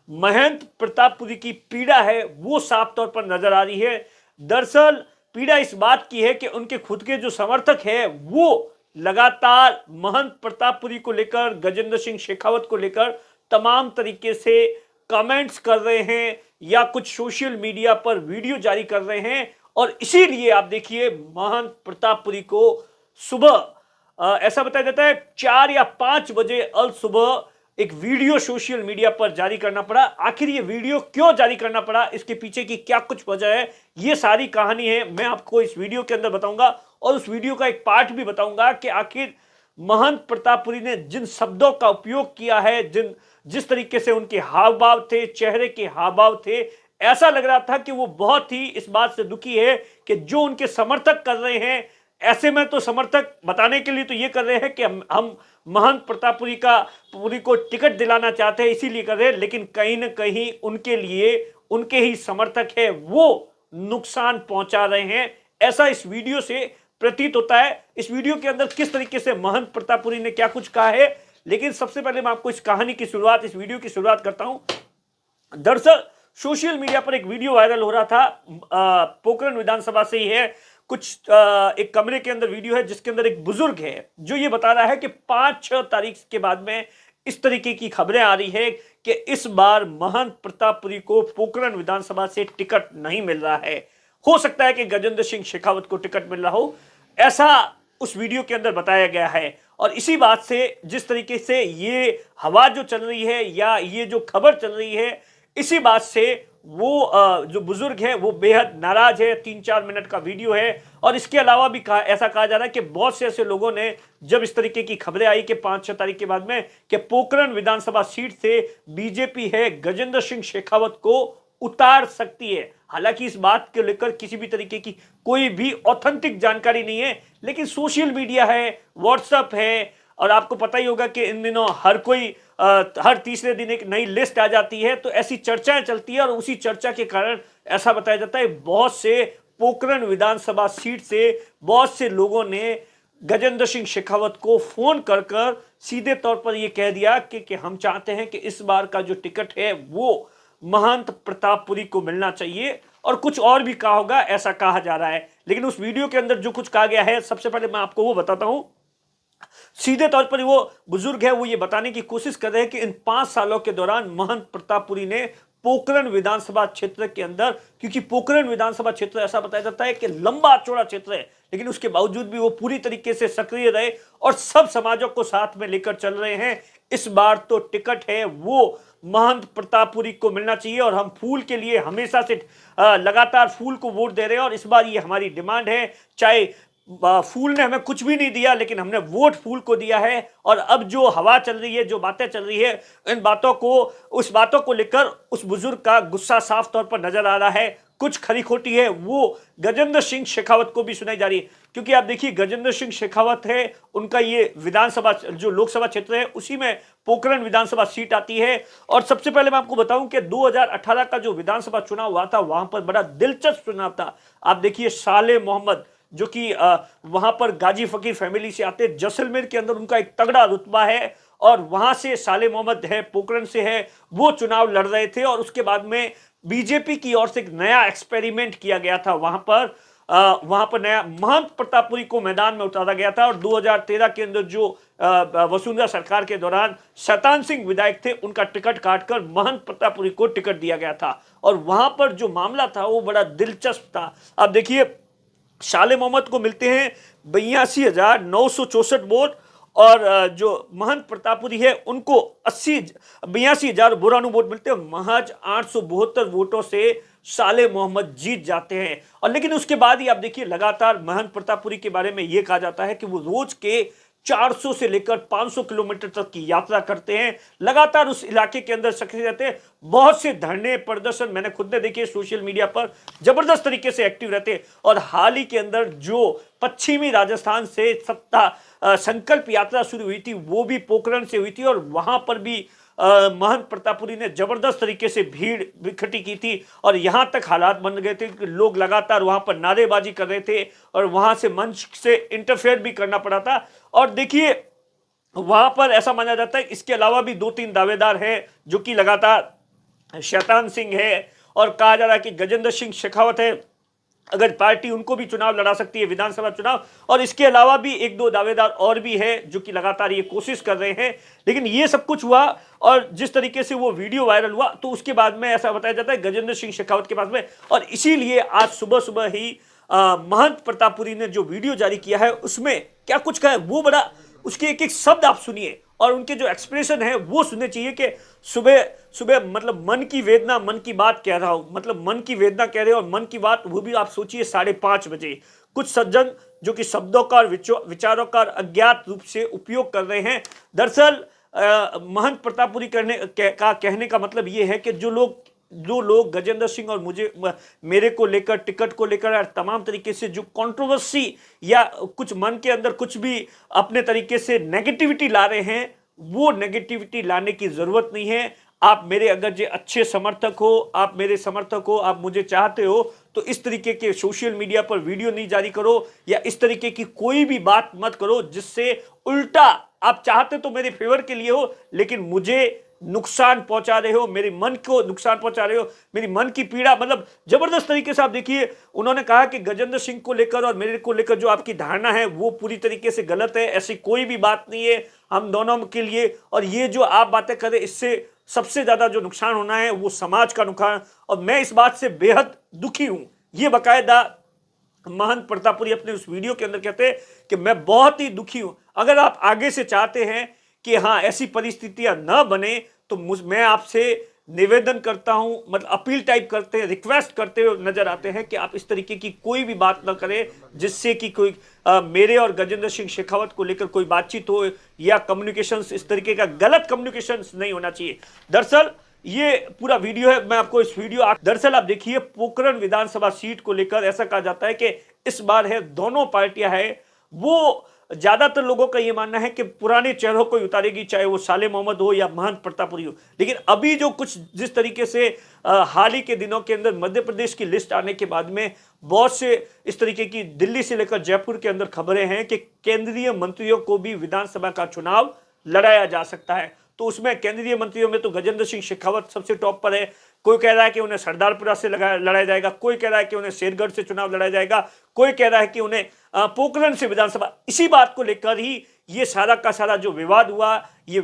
महंत प्रतापपुरी की पीड़ा है वो साफ तौर पर नजर आ रही है। दरअसल पीड़ा इस बात की है कि उनके खुद के जो समर्थक है वो लगातार महंत प्रतापपुरी को लेकर, गजेंद्र सिंह शेखावत को लेकर तमाम तरीके से कमेंट्स कर रहे हैं या कुछ सोशल मीडिया पर वीडियो जारी कर रहे हैं। और इसीलिए आप देखिए महंत प्रतापपुरी को सुबह ऐसा बताया जाता है 4 या 5 बजे अल सुबह एक वीडियो सोशल मीडिया पर जारी करना पड़ा। आखिर ये वीडियो क्यों जारी करना पड़ा, इसके पीछे की क्या कुछ वजह है, ये सारी कहानी है मैं आपको इस वीडियो के अंदर बताऊंगा। और उस वीडियो का एक पार्ट भी बताऊंगा कि आखिर महंत प्रतापपुरी ने जिन शब्दों का उपयोग किया है, जिस तरीके से उनके हाव भाव थे, चेहरे के हाव भाव थे, ऐसा लग रहा था कि वो बहुत ही इस बात से दुखी है कि जो उनके समर्थक कर रहे हैं। ऐसे में तो समर्थक बताने के लिए तो ये कर रहे हैं कि हम महंत प्रतापपुरी को टिकट दिलाना चाहते हैं, इसीलिए कर रहे हैं, लेकिन कहीं ना कहीं उनके लिए उनके ही समर्थक है वो नुकसान पहुंचा रहे हैं, ऐसा इस वीडियो से प्रतीत होता है। इस वीडियो के अंदर किस तरीके से महंत प्रतापपुरी ने क्या कुछ कहा है, लेकिन सबसे पहले मैं आपको इस कहानी की शुरुआत, इस वीडियो की शुरुआत करता हूं। दरअसल सोशल मीडिया पर एक वीडियो वायरल हो रहा था, पोखरण विधानसभा से ही है, कुछ एक कमरे के अंदर वीडियो है जिसके अंदर एक बुजुर्ग है जो ये बता रहा है कि 5-6 तारीख के बाद में इस तरीके की खबरें आ रही है कि इस बार महंत प्रतापपुरी को पोखरण विधानसभा से टिकट नहीं मिल रहा है। हो सकता है कि गजेंद्र सिंह शेखावत को टिकट मिल रहा हो, ऐसा उस वीडियो के अंदर बताया गया है। और इसी बात से, जिस तरीके से ये हवा जो चल रही है या ये जो खबर चल रही है, इसी बात से वो जो बुजुर्ग है वो बेहद नाराज है। 3-4 मिनट का वीडियो है। और इसके अलावा भी ऐसा कहा जा रहा है कि बहुत से ऐसे लोगों ने, जब इस तरीके की खबरें आई कि 5-6 तारीख के बाद में कि पोखरण विधानसभा सीट से बीजेपी है गजेंद्र सिंह शेखावत को उतार सकती है। हालांकि इस बात को लेकर किसी भी तरीके की कोई भी ऑथेंटिक जानकारी नहीं है, लेकिन सोशल मीडिया है, व्हाट्सएप है, और आपको पता ही होगा कि इन दिनों हर तीसरे दिन एक नई लिस्ट आ जाती है, तो ऐसी चर्चाएं चलती है। और उसी चर्चा के कारण ऐसा बताया जाता है बहुत से पोखरण विधानसभा सीट से बहुत से लोगों ने गजेंद्र सिंह शेखावत को फोन कर सीधे तौर पर यह कह दिया कि हम चाहते हैं कि इस बार का जो टिकट है वो महंत प्रतापपुरी को मिलना चाहिए। और कुछ और भी कहा होगा, ऐसा कहा जा रहा है। लेकिन उस वीडियो के अंदर जो कुछ कहा गया है, सबसे पहले मैं आपको वो बताता हूं। सीधे तौर पर वो बुजुर्ग है वो ये बताने की कोशिश कर रहे हैं कि इन 5 सालों के दौरान महंत प्रतापपुरी ने पोखरण विधानसभा क्षेत्र के अंदर, क्योंकि पोखरण विधानसभा क्षेत्र ऐसा बताया जाता है कि लंबा चौड़ा क्षेत्र है, लेकिन उसके बावजूद भी वो पूरी तरीके से सक्रिय रहे और सब समाजों को साथ में लेकर चल रहे हैं। इस बार तो टिकट है वो महंत प्रतापपुरी को मिलना चाहिए और हम फूल के लिए हमेशा से लगातार फूल को वोट दे रहे हैं और इस बार ये हमारी डिमांड है। चाहे फूल ने हमें कुछ भी नहीं दिया, लेकिन हमने वोट फूल को दिया है। और अब जो हवा चल रही है, जो बातें चल रही है, उस बातों को लेकर उस बुजुर्ग का गुस्सा साफ तौर पर नजर आ रहा है। कुछ खरी खोटी है वो गजेंद्र सिंह शेखावत को भी सुनाई जा रही है, क्योंकि आप देखिए गजेंद्र सिंह शेखावत है, उनका ये विधानसभा जो लोकसभा क्षेत्र है उसी में पोखरण विधानसभा सीट आती है। और सबसे पहले मैं आपको बताऊं कि 2018 का जो विधानसभा चुनाव हुआ था वहां पर बड़ा दिलचस्प चुनाव था। आप देखिए साले मोहम्मद जो कि वहां पर गाजी फकीर फैमिली से आते, जैसलमेर के अंदर उनका एक तगड़ा रुतबा है और वहां से साले मोहम्मद है, पोखरण से है, वो चुनाव लड़ रहे थे। और उसके बाद में बीजेपी की ओर से एक नया एक्सपेरिमेंट किया गया था, वहां पर नया महंत प्रतापपुरी को मैदान में उतारा गया था। और 2013 के अंदर जो वसुंधरा सरकार के दौरान शैतान सिंह विधायक थे, उनका टिकट काटकर महंत प्रतापपुरी को टिकट दिया गया था। और वहां पर जो मामला था वो बड़ा दिलचस्प था। आप देखिए साले मोहम्मद को मिलते हैं 82,964 वोट और जो महंत प्रतापपुरी है उनको 82,000 बुरानू वोट मिलते हैं। महज 872 वोटों से साले मोहम्मद जीत जाते हैं। और लेकिन उसके बाद ही आप देखिए लगातार महंत प्रतापपुरी के बारे में यह कहा जाता है कि वो रोज के 400 से लेकर 500 किलोमीटर तक की यात्रा करते हैं, लगातार उस इलाके के अंदर सक्रिय रहते हैं। बहुत से धरने प्रदर्शन मैंने खुद ने देखे सोशल मीडिया पर, जबरदस्त तरीके से एक्टिव रहते हैं। और हाल ही के अंदर जो पश्चिमी राजस्थान से संकल्प यात्रा शुरू हुई थी वो भी पोखरण से हुई थी और वहां पर भी महंत प्रतापपुरी ने जबरदस्त तरीके से भीड़ इकट्ठी की थी। और यहां तक हालात बन गए थे कि लोग लगातार वहां पर नारेबाजी कर रहे थे और वहां से मंच से इंटरफेयर भी करना पड़ा था। और देखिए वहां पर ऐसा माना जाता है इसके अलावा भी 2-3 दावेदार हैं जो कि लगातार शैतान सिंह है और कहा जा रहा है कि गजेंद्र सिंह शेखावत है, अगर पार्टी उनको भी चुनाव लड़ा सकती है, विधानसभा चुनाव। और इसके अलावा भी एक दो दावेदार और भी है जो कि लगातार ये कोशिश कर रहे हैं। लेकिन ये सब कुछ हुआ और जिस तरीके से वो वीडियो वायरल हुआ तो उसके बाद में ऐसा बताया जाता है गजेंद्र सिंह शेखावत के पास में, और इसीलिए आज सुबह सुबह ही महंत प्रतापपुरी ने जो वीडियो जारी किया है उसमें क्या कुछ कहा है वो बड़ा, उसके एक एक शब्द आप सुनिए और उनके जो एक्सप्रेशन है वो सुनने चाहिए कि सुबह सुबह मतलब मन की वेदना, मन की बात कह रहा हूं, मतलब मन की वेदना कह रहे हो और मन की बात वो भी आप सोचिए 5:30 बजे। कुछ सज्जन जो कि शब्दों का और विचारों का अज्ञात रूप से उपयोग कर रहे हैं। दरअसल महंत प्रतापपुरी कहने का मतलब ये है कि जो लोग गजेंद्र सिंह और मेरे को लेकर, टिकट को लेकर तमाम तरीके से जो कंट्रोवर्सी या कुछ मन के अंदर कुछ भी अपने तरीके से नेगेटिविटी ला रहे हैं, वो नेगेटिविटी लाने की जरूरत नहीं है। आप मेरे अगर जो अच्छे समर्थक हो, आप मेरे समर्थक हो, आप मुझे चाहते हो तो इस तरीके के सोशल मीडिया पर वीडियो नहीं जारी करो या इस तरीके की कोई भी बात मत करो जिससे उल्टा आप चाहते तो मेरे फेवर के लिए हो लेकिन मुझे नुकसान पहुंचा रहे हो, मेरे मन को नुकसान पहुंचा रहे हो, मेरी मन की पीड़ा, मतलब जबरदस्त तरीके से आप देखिए। उन्होंने कहा कि गजेंद्र सिंह को लेकर और मेरे को लेकर जो आपकी धारणा है वो पूरी तरीके से गलत है, ऐसी कोई भी बात नहीं है हम दोनों के लिए, और ये जो आप बातें करें इससे सबसे ज्यादा जो नुकसान होना है वो समाज का नुकसान, और मैं इस बात से बेहद दुखी हूं। ये बाकायदा महंत प्रतापपुरी अपने उस वीडियो के अंदर कहते हैं कि मैं बहुत ही दुखी हूं। अगर आप आगे से चाहते हैं कि हाँ ऐसी परिस्थितियां न बने तो मैं आपसे निवेदन करता हूं, मतलब अपील टाइप करते हैं, रिक्वेस्ट करते हुए नजर आते हैं कि आप इस तरीके की कोई भी बात न करें जिससे कि कोई मेरे और गजेंद्र सिंह शेखावत को लेकर कोई बातचीत हो या कम्युनिकेशंस, इस तरीके का गलत कम्युनिकेशंस नहीं होना चाहिए। दरअसल ये पूरा वीडियो है, मैं आपको इस वीडियो दरअसल आप देखिए पोखरण विधानसभा सीट को लेकर ऐसा कहा जाता है कि इस बार है दोनों पार्टियां है वो, ज्यादातर लोगों का यह मानना है कि पुराने चेहरों को उतारेगी, चाहे वो साले मोहम्मद हो या महंत प्रतापपुरी हो। लेकिन अभी जो कुछ जिस तरीके से हाल ही के दिनों के अंदर मध्य प्रदेश की लिस्ट आने के बाद में बहुत से इस तरीके की दिल्ली से लेकर जयपुर के अंदर खबरें हैं कि केंद्रीय मंत्रियों को भी विधानसभा का चुनाव लड़ाया जा सकता है। तो उसमें केंद्रीय मंत्रियों में तो गजेंद्र सिंह शेखावत सबसे टॉप पर है। कोई कह रहा है कि उन्हें सरदारपुरा से लड़ाया जाएगा, कोई कह रहा है कि उन्हें शेरगढ़ से चुनाव लड़ाया जाएगा, कोई कह रहा है कि उन्हें पोखरण से विधानसभा। इसी बात को लेकर ही ये सारा का सारा जो विवाद हुआ, ये